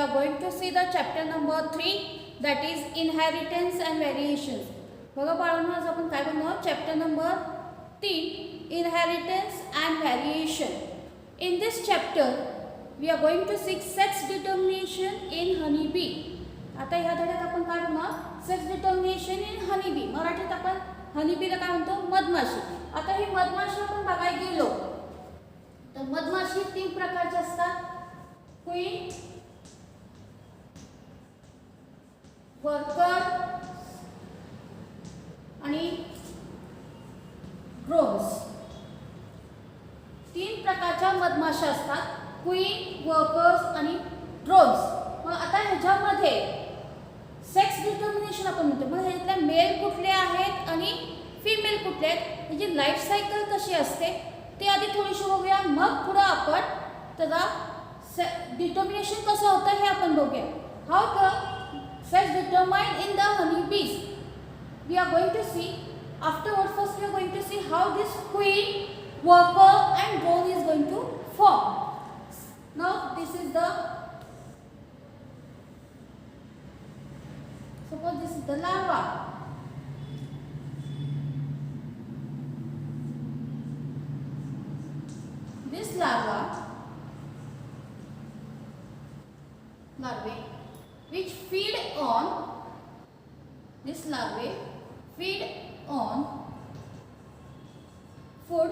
are going to see the chapter number 3, that is inheritance and variations. बघा बाळांनो, आज आपण काय बघणार? Chapter number 3, inheritance and variation. In this chapter we are going to see sex determination in honeybee. आता ह्या धड्यात आपण काय बघणार? Sex determination in honeybee. मराठीत आपण हनीबीला काय म्हणतो? मधमाशी. आता ही मधमाशी आपण बघायला गेलो तर मधमाशी 3 प्रकारचे असतात. क्वीन, वर्कर आणि ड्रोन्स. 3 प्रकारच्या मधमाशा असतात. क्वीन, वर्कर्स आणि ड्रोन्स. मग आता ह्याच्यामध्ये सेक्स डिटर्मिनेशन आपण म्हणतो. मग ह्यातले मेल कुठले आहेत आणि फिमेल कुठले आहेत, त्याची लाईफ सायकल कशी असते ते आधी थोडीशी बघूया. मग पुढे आपण त्याचा डिटर्मिनेशन कसं होतं हे आपण बघूया. How the sex determined in the honeybees we are going to see. Afterwards, first we are going to see how this queen, worker and drone is going to form. Now this is the, suppose this is the larva. This larvae which feed on, this larvae feed on food.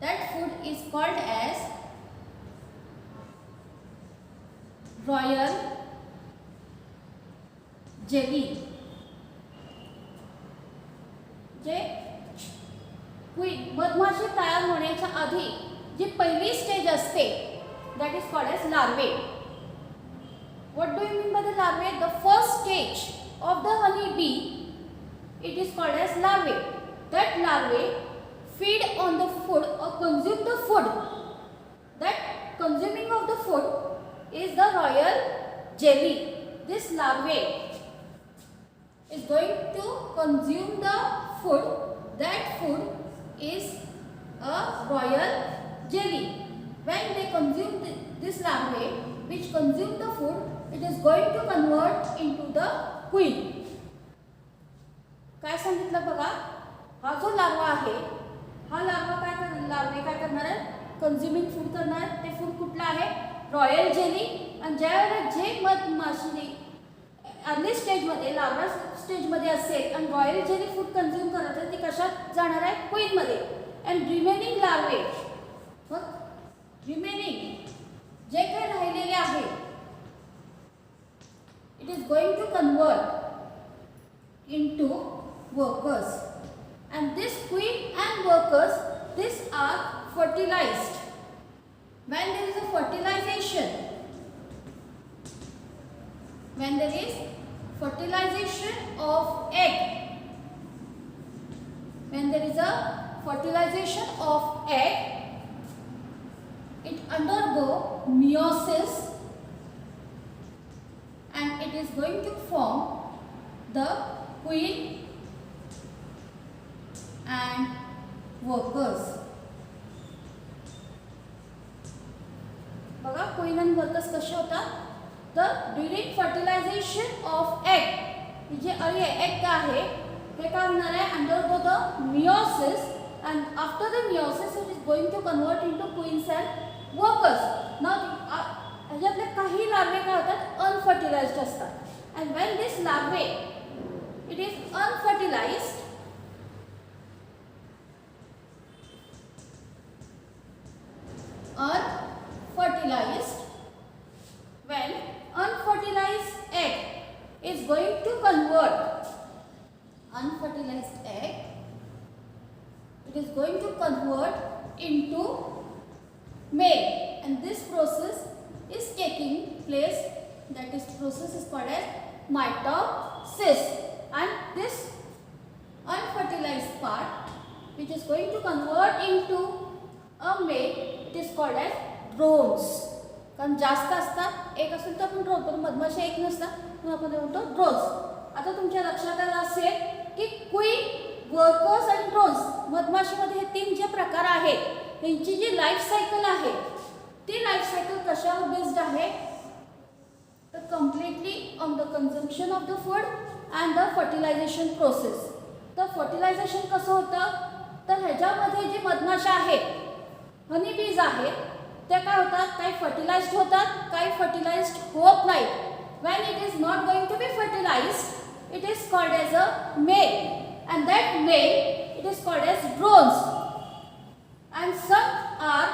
That food is called as royal jelly. जे मधमाशी तयार होण्याच्या आधी जी पहिली stage असते, that is called as larvae. What do you mean by the larvae? The first stage of the honeybee, it is called as larvae. That larvae feed on the food or consume the food. That consuming of the food is the royal jelly. This larvae is going to consume the food. That food is a royal jelly. When they consume this larvae, which consume the food, it is going to convert into the queen. काय सांगितलं बघा? हा जो larva आहे, हा larva काय करणार आहे? कंझ्युमिंग फूड करणार. ते फूड कुठलं आहे? Royal jelly. आणि ज्यावेळेला जे मधमाशी अर्ली स्टेजमध्ये, लार्वा स्टेजमध्ये असेल आणि रॉयल जेली फूड कंझ्युम करत आहे, ती कशात जाणार आहे? क्वीनमध्ये. अँड रिमेनिंग लार्वे, रिमेनिंग जे काही राहिलेले आहे, it is going to convert into workers. And this queen and workers, these are fertilized. When there is a fertilization, when there is fertilization of egg, when there is a fertilization of egg, it undergo meiosis and it is going to form the queen and workers. बघा queen and workers कसे होतात? during fertilization of egg, जे egg आहे हे काय होणार आहे? undergo the meiosis, and after the meiosis it is going to convert into queens and workers. Now ह्याच्यातले काही लार्वे काय होतात? अनफर्टिलाइज्ड असतात. and when this larvae it is unfertilized, when unfertilized egg is going to convert, unfertilized egg, it is going to convert into male, and this process is taking place. That is process is called as mitosis. And this unfertilized part, which is going to convert into a male, it is called as drones. कारण जास्त असतात, एक असेल तर आपण drone, पण मधमाशा एक नसतात म्हणून आपण म्हणतो ड्रोन्स. आता तुमच्या लक्षात आलं असेल की क्वीन, वर्कर्स आणि ड्रोन्स, मधमाशीमध्ये हे 3 जे प्रकार आहेत, त्यांची जी लाईफ सायकल आहे ती लाईफ सायकल कशावर बेस्ड आहे? तर completely on the consumption of the food and the fertilization process. तर फर्टिलायझेशन कसं होतं, तर ह्याच्यामध्ये जे मधमाशा आहेत हनी बीज आहेत त्या काय होतात, काही फर्टिलाइज्ड होतात, काही फर्टिलाइज्ड होत नाही. when it is not going to be fertilized it is called as a male, and that male it is called as drones, and some are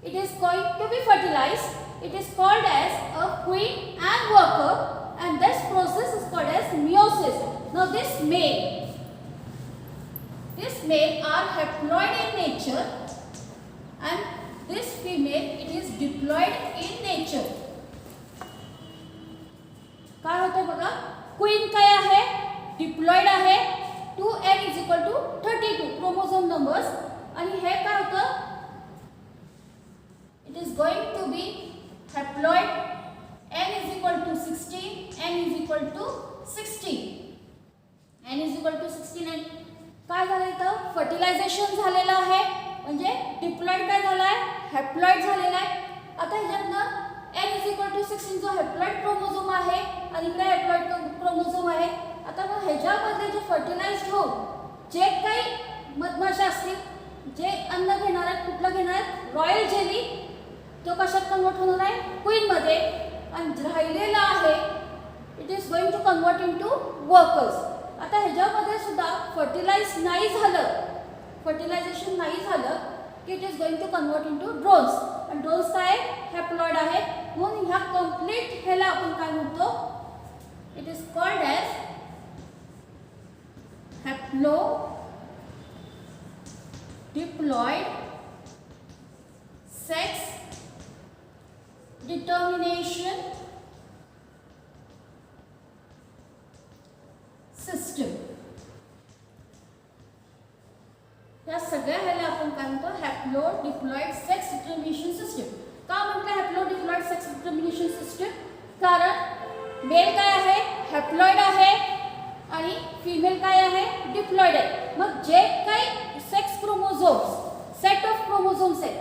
it is going to be fertilized, it is called as a queen and worker, and this process is called as meiosis. Now this male are haploid in nature and this female it is diploid in nature. काय होतं बघा, queen काय आहे, diploid आहे, 2n = 32 chromosome numbers, आणि हे काय होतं, it is going to be haploid, n = 16, n = 16, n = 16. आणि काय झालं इथं, फर्टिलायझेशन झालेलं आहे, म्हणजे डिप्लॉइड काय झाला आहे, हॅप्लॉइड झालेला आहे. आता ह्याच्यातनं n = 16 जो हॅप्लॉइड क्रोमोझोम आहे आणि इकडे हॅप्लॉइड क्रोमोझोम आहे. आता मग ह्याच्यामध्ये जे फर्टिलाइज्ड होऊन जे काही मधमाशा असतील, जे अन्न घेणार आहेत, कुठलं घेणार आहेत, रॉयल जेली, तो कशात कन्वर्ट होणार आहे, क्वीनमध्ये, आणि राहिलेला आहे it is going to convert into workers. आता ह्याच्यामध्ये सुद्धा फर्टिलाइज नाही झालं, फर्टिलायझेशन नाही झालं की it is going to convert into drones, आणि ड्रोन्स काय हॅप्लॉइड आहे, म्हणून ह्या कंप्लीट ह्याला आपण काय म्हणतो, it is called as haplo diploid sex determination system. या सगळ्या ह्याला आपण काय म्हणतो, haplo diploid sex determination system. का म्हटलं haplo diploid sex determination system, कारण मेल काय आहे, हॅप्लॉइड आहे, आणि फिमेल काय आहे, डिप्लॉइड आहे. मग जे काही sex chromosomes, set of chromosomes आहेत,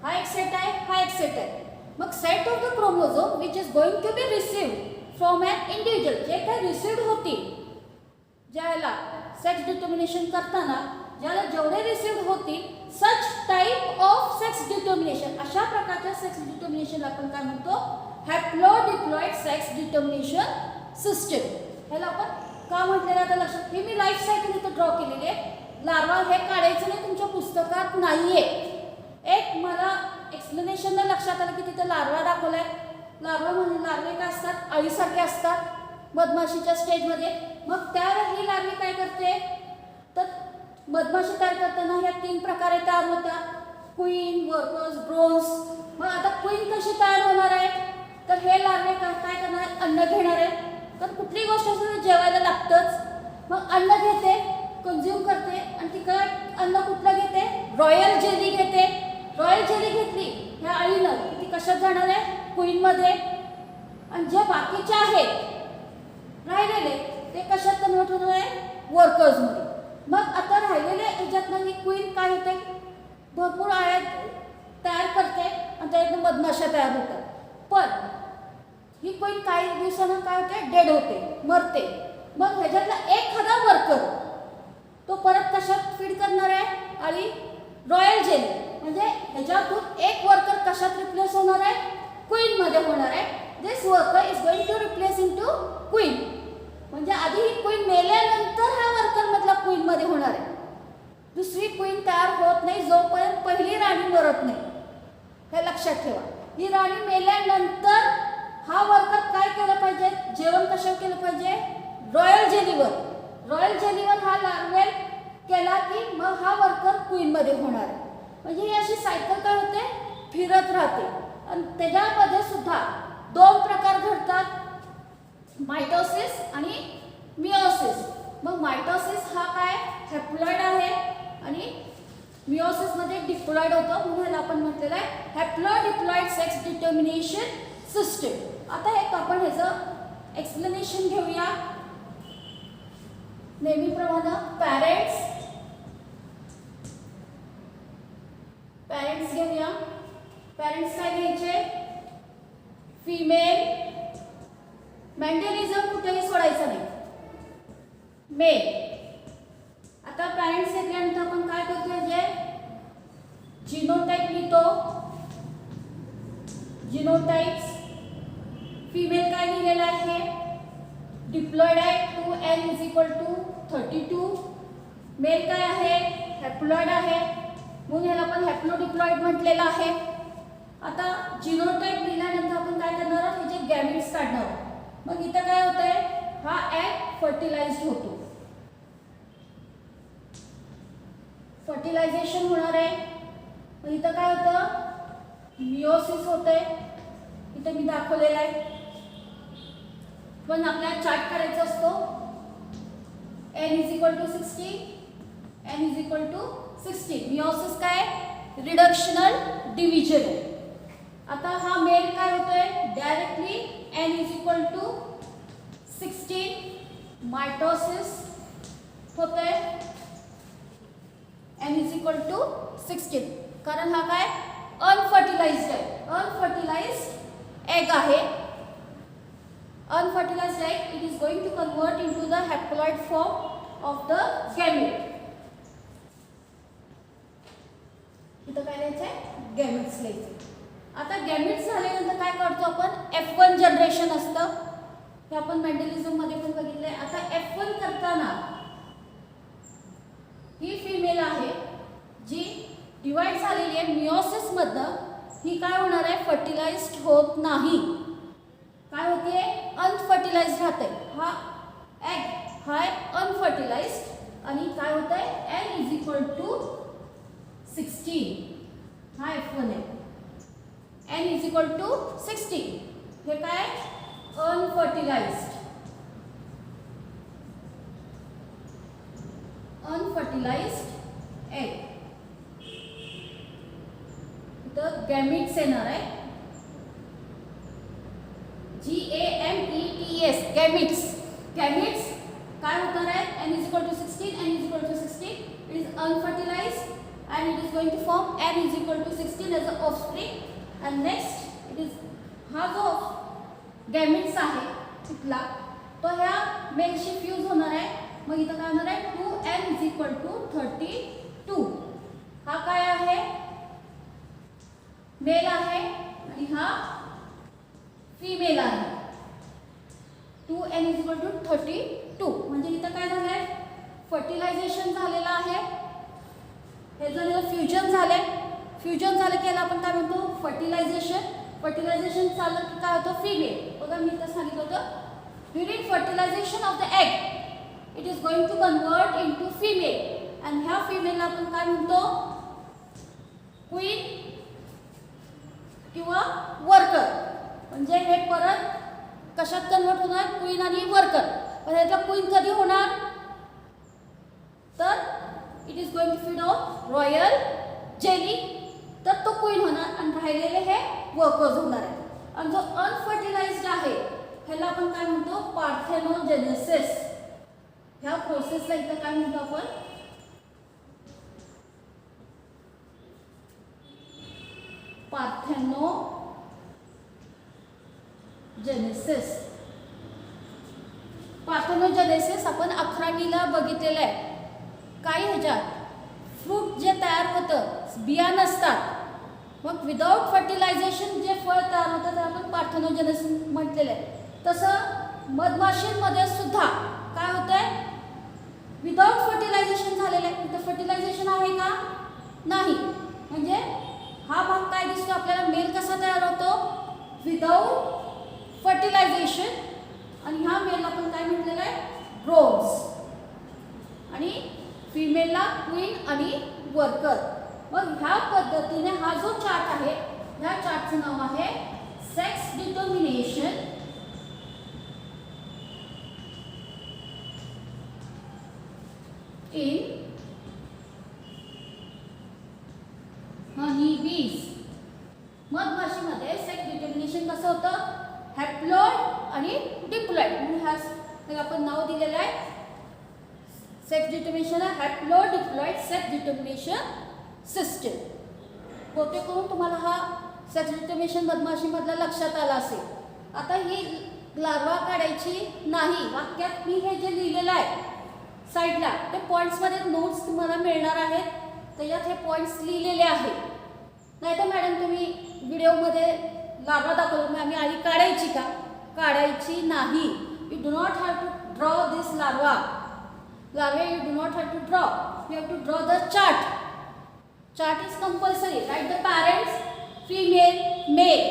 हा एक सेट आहे, हा एक सेट आहे. मग set of the chromosome which is going to be received from an individual, जे काही रिसिव्ड होतील ज्याला सेक्स डिटर्मिनेशन करताना, ज्याला जेवढे रिसिव्ड होतील, such type of sex determination, अशा प्रकारच्या सेक्स डिटर्मिनेशन आपण काय म्हणतो, haplo diploid sex determination system. ह्याला आपण का म्हटलेलं आता लक्षात, हे मी लाईफ सायकल इथं ड्रॉ केलेली आहे. लार्वा हे काढायचं नाही, तुमच्या पुस्तकात नाहीये. एक मला एक्सप्लेनेशन लक्षात आलं की तिथे लार्वा दाखवलाय. लार्वा म्हणजे लार्वे काय असतात, अळीसारखे असतात मधमाशीच्या स्टेजमध्ये. मग त्यावेळी ही लार्वी काय करते, तर मधमाशी तयार करताना ह्या 3 प्रकारे तयार होतात, क्वीन, वर्कर्स, ड्रोन्स. मग आता क्वीन कशी तयार होणार आहे, तर हे लार्वे काय करणार आहेत, अन्न घेणार आहेत. तर कुठली गोष्ट असेल तर जेवायला लागतंच. मग अन्न घेते, कंझ्युम करते, आणि तिकडे अन्न कुठलं घेते, रॉयल जेली घेते. रॉयल जेली घेतली ह्या अळीनं, ती कशात जाणार आहे, क्वीनमध्ये, आणि जे बाकीचे आहेत राहिलेले ते कशात कन्वर्ट होणार आहे, वर्कर्समध्ये. मग आता राहिलेले ह्याच्यातनं ही क्वीन काय होते, भरपूर आळ्या तयार करते आणि त्याच्यातून मधमाशा तयार होतात. पण ही क्वीन काही दिवसानं काय होते, डेड होते, मरते. मग ह्याच्यातला एखादा वर्कर तो परत कशात फीड करणार आहे, आणि रॉयल जेली, म्हणजे ह्याच्यातून एक वर्कर कशात रिप्लेस होणार आहे, क्वीनमध्ये होणार आहे. This worker is going to replace into queen, म्हणजे आधी ही क्वीन मेल्यानंतर हा वर्कर मधला क्वीनमध्ये होणार आहे. दुसरी क्वीन तयार होत नाही जोपर्यंत पहिली राणी मरत नाही, हे लक्षात ठेवा. ही राणी मेल्यानंतर हा वर्कर काय केलं पाहिजे, जेवण कशावर केलं पाहिजे, रॉयल जेलीवर. रॉयल जेलीवर हा लार्वेल केला की मग हा वर्कर क्वीनमध्ये होणार आहे. म्हणजे ही अशी सायकल काय होते, फिरत राहते. आणि त्याच्यामध्ये सुद्धा 2 प्रकार घडतात, मायटोसिस आणि मिओसिस. मग मायटोसिस हा काय हॅप्लॉइड आहे आणि मिओसिसमध्ये डिप्लॉइड होतं, म्हणून आपण म्हटलेलं आहे haplo diploid sex determination system. आता एक आपण ह्याचं एक्सप्लेनेशन घेऊया. नेहमीप्रमाणे पॅरेंट्स घेऊया. पॅरेंट्स काय घ्यायचे, फिमेल मेंडेलिझम कुठेही सोडायचं नाही. मेल. आता पॅरेंट्स घेतल्यानंतर आपण काय करतो, जे जिनोटाइप लिहितो. जिनोटाइप्स. फिमेल काय लिहिलेलं आहे, डिप्लॉइड आहे 2n = 32. मेल काय आहे, हॅप्लॉइड आहे, म्हणून ह्याला आपण हॅप्लोडिप्लॉइड म्हटलेलं आहे. आता जिनोटाइप लिहिल्यानंतर आपण काय करणार आहोत, हे जे गॅमेट्स काढणार आहोत. मग इथं काय होतंय, हा एग फर्टिलाइज्ड होतो. फर्टिलायझेशन होणार आहे. मग इथं काय होतं, मिओसिस होतंय. इथं मी दाखवलेलं आहे. पण आपल्याला चार्ट करायचा असतो. n = 60, n = 60. मिओसिस काय, रिडक्शनल डिव्हिजन आहे. आता हा मेल काय होतोय, डायरेक्टली n = 16. मायटोसिस होतंय n = 16. कारण हा काय, अनफर्टिलाइज्ड आहे. अनफर्टिलाइज्ड एग आहे. Unfertilized egg, it is going to convert into the haploid form of the gamete. इथं काय लिहायचंय, गॅमेट्स लिहायचे. आता गॅमेट्स झाल्यानंतर काय करतो आपण, F1 जनरेशन असतं. हे आपण मेंडेलिझम मध्ये पण बघितलंय. आता F1 करताना ही फिमेल आहे जी डिवाइड झालेली आहे मिओसिस मधनं. ही काय होणार आहे, फर्टिलाइज्ड होत नाही. काय होते, अनफर्टिलाइज्ड राहते. हा एग हा अनफर्टिलाइज्ड आणि काय होतंय, n = 16. हा F1 आहे. n = 16. हे काय, अनफर्टिलाइज्ड. Unfertilised egg. इथं गॅमेट्स येणार आहे. GAMETS, gametes. गॅमेट्स काय होणार आहे, n = 16, n = 16. It is unfertilized and it is going to form n = 16 as an offspring. And next it is हा जो गॅमेट्स आहे तिथला तो ह्या मेलशी फ्यूज होणार आहे. मग इथं काय होणार आहे, 2n = 32. हा काय आहे, मेल आहे आणि हा फिमेल आहे. 2n = 32. म्हणजे इथं काय झालंय, फर्टिलायझेशन झालेलं आहे. हे जर फ्युजन झाले, फ्युजन झालं की याला आपण काय म्हणतो, फर्टिलायझेशन. फर्टिलायझेशन झालं की काय होतं, फिमेल. बघा मी इथं सांगितलं होतं, during fertilisation of the egg it is going to convert into female. आणि ह्या फिमेलला आपण काय म्हणतो, क्वीन किंवा वर्कर. म्हणजे हे परत कशात कन्वर्ट होणार, क्वीन आणि वर्कर. पण ह्याचा क्वीन कधी होणार, तर it is going to feed on royal jelly. तर तो क्वीन होणार आणि राहिलेले हे वर्कर्स होणार आहे. आणि जो अनफर्टिलाइज्ड आहे ह्याला आपण काय म्हणतो, पार्थेनोजेनेसिस. ह्या प्रोसेसला इथं काय म्हणतो आपण, पार्थेनोजेनेसिस. पार्थेनोजेनेसिस आपण 11वीला बघितलेलं आहे. काही ह्याच्यात फ्रूट जे तयार होतं, बिया नसतात, मग विदाउट फर्टिलायझेशन जे फळ तयार होतं त्याला आपण पार्थेनोजेनेसिस म्हटलेलं आहे. तसं मधमाशींमध्ये सुद्धा काय होतंय, विदाउट फर्टिलायझेशन झालेलं आहे. तिथं फर्टिलायझेशन आहे का, नाही. म्हणजे हा भाग काय दिसतो आपल्याला, मेल कसा तयार होतो, विदाउट फर्टिलायझेशन. आणि ह्या मेलला आपण काय म्हटलेलं आहे, ड्रोन्स. आणि फिमेलला क्वीन आणि वर्कर. मग ह्या पद्धतीने हा जो चार्ट आहे, ह्या चार्टचं नाव आहे सेक्स डिटर्मिनेशन इन हनी बीज. मधमाशीमध्ये सेक्स डिटर्मिनेशन कसं होतं, हॅप्लॉइड आणि डिप्लॉइड. म्हणून ह्या आपण नाव दिलेलं आहे sex determination, haploid diploid sex determination system. बहुतेक करून तुम्हाला हा सेक्स डिटर्मिनेशन मधमाशीमधला लक्षात आला असेल. आता ही लार्वा काढायची नाही. वाक्यात मी हे जे लिहिलेलं आहे साईडला ते पॉईंट्समध्ये नोट्स तुम्हाला मिळणार आहेत. त्याच्यात हे पॉईंट्स लिहिलेले आहेत. नाही तर मॅडम तुम्ही व्हिडिओमध्ये लार्वा दाखवलं मग आम्ही आधी काढायची का? काढायची नाही. You do not have to draw this larva. Larvae you do not have to draw. You have to draw the chart. Chart is compulsory. Write the parents, female, male.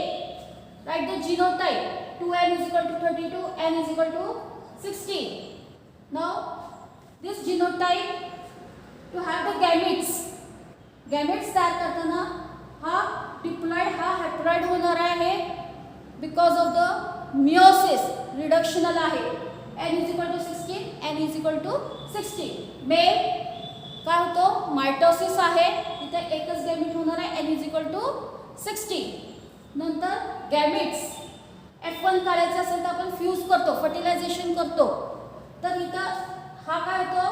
Write the genotype. 2n is equal to 32, n is equal to 16. Now this genotype to have the gametes. Gametes तयार करताना हा diploid हा haploid होणार आहे because of the meiosis reductional आहे. n is equal to 16, n is equal to 16. Mail काय होतो mitosis आहे. इथे एकच गॅमेट होणार आहे. n is equal to 16. नंतर गॅमेट्स F1 काढायचं असेल तर आपण फ्यूज करतो, फर्टिलायझेशन करतो. तर इथं हा काय होतो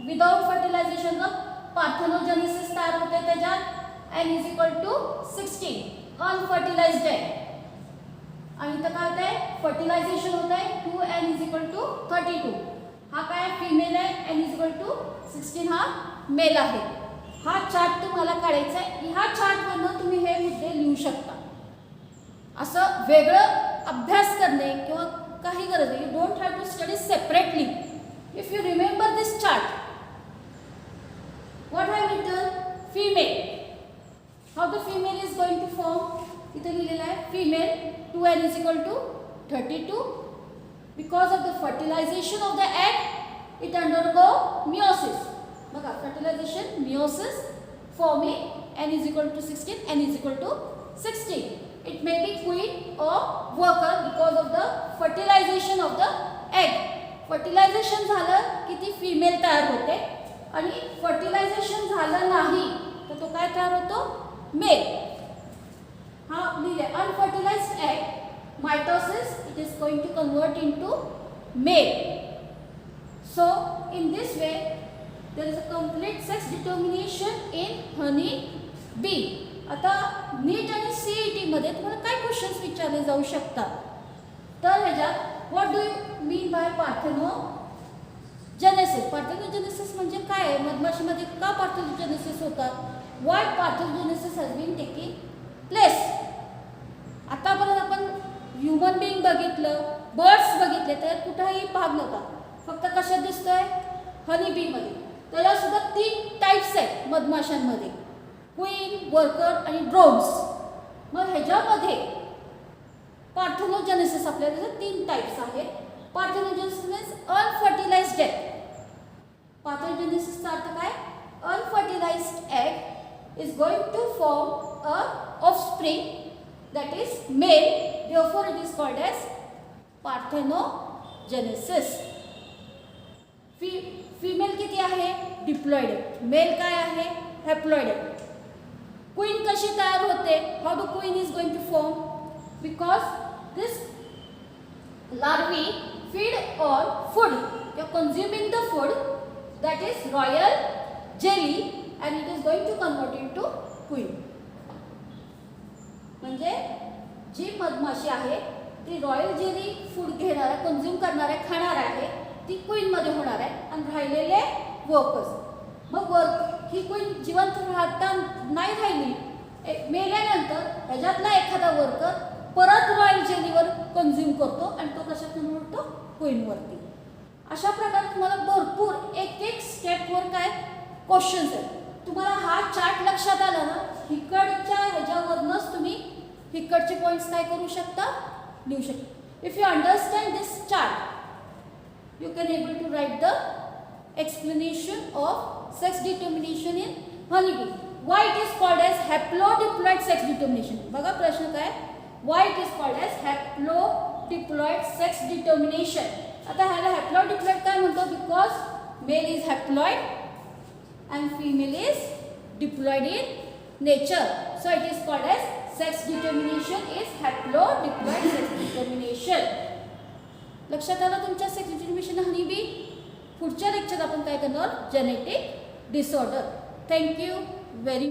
विदाउट फर्टिलायझेशन पार्थेनोजेनेसिस तयार होते. त्याच्यात n is equal to 16 unfertilised आहे. आणि इथं काय होत आहे फर्टिलायझेशन होत आहे. 2n is equal to 32. हा काय फिमेल आहे. n is equal to 16 हा मेल आहे. हा चार्ट तुम्हाला काढायचा आहे. ह्या चार्टवरनं तुम्ही हे मुद्दे लिहू शकता. असं वेगळं अभ्यास करणे किंवा काही गरज नाही. You don't have to study separately. If you remember this chart what have written female. How the female is going to form. इथे लिहिलेलं आहे female 2n is equal to 32. Because of the fertilization of the egg it undergo meiosis. बघा fertilization meiosis forming n is equal to 16, n is equal to 16. It may be queen or worker because of the fertilization of the egg. fertilization झालं की ती female तयार होते आणि fertilization झालं नाही तर तो काय तयार होतो मेल. हा लिहिले unfertilized egg mitosis it is going to convert into male. So in this way there is a complete sex determination in honey bee. आता नीट आणि CET मध्ये तुम्हाला काय क्वेश्चन्स विचारले जाऊ शकतात. तर ह्याच्यात what do you mean by parthenogenesis. Parthenogenesis म्हणजे काय आहे. मधमाशीमध्ये का पार्थेनोजेनेसिस होतात. Why parthenogenesis has been taking place. आतापर्यंत आपण ह्युमन बिंग बघितलं, बर्ड्स बघितले तर कुठेही भाग नव्हता. फक्त कशात दिसतोय हनी बी मध्ये. त्याला सुद्धा 3 टाइप्स आहेत मधमाशांमध्ये क्वीन, वर्कर आणि ड्रोन्स. मग ह्याच्यामध्ये पार्थेनोजेनेसिस आपल्याला 3 टाइप्स आहेत. Parthenogenesis means unfertilized egg. पार्थेनोजेनेसिसचा अर्थ काय unfertilized egg is going to form a offspring that is male, therefore it is called as parthenogenesis. female किती आहे diploid. मेल काय आहे haploid. queen कशी तयार होते. how the queen is going to form because this larvae feed on food. they are consuming the food that is royal jelly and it is going to convert into queen. म्हणजे जी मधमाशी आहे ती royal jelly food घेणार आहे, consume करणार आहे, खाणार आहे, ती क्वीन मध्ये होणार आहे आणि राहिलेले वर्कर्स. मग ही क्वीन जिवंत राहता नाही राहिली, मेल्यानंतर ह्याच्यातला एखादा वर्कर परत रॉयल जेलीवर कंझ्युम करतो आणि तो कशात म्हणतो क्वीनवरती. अशा प्रकारे तुम्हाला भरपूर एक एक स्टेपवर काय क्वेश्चन्स आहेत. तुम्हाला हा चार्ट लक्षात आला ना, हिकडच्या ह्याच्यावरनच तुम्ही हिकडचे पॉइंट्स काय करू शकता लिहू शकता. If you understand this chart you can able to write the explanation of sex determination in honey bee. Why it is called as haplodiploid sex determination. बघा प्रश्न काय why it is called as haplodiploid sex determination. आता ह्याला haplodiploid काय म्हणतो because male is haploid and female is diploid in nature, so it is called as sex determination is haplodiploid sex determination. लक्षात आलं तुमच्या सेक्स डिटर्मिनेशन हनी बी. पुढच्या lecture आपण काय करणार जेनेटिक डिसऑर्डर. Thank you very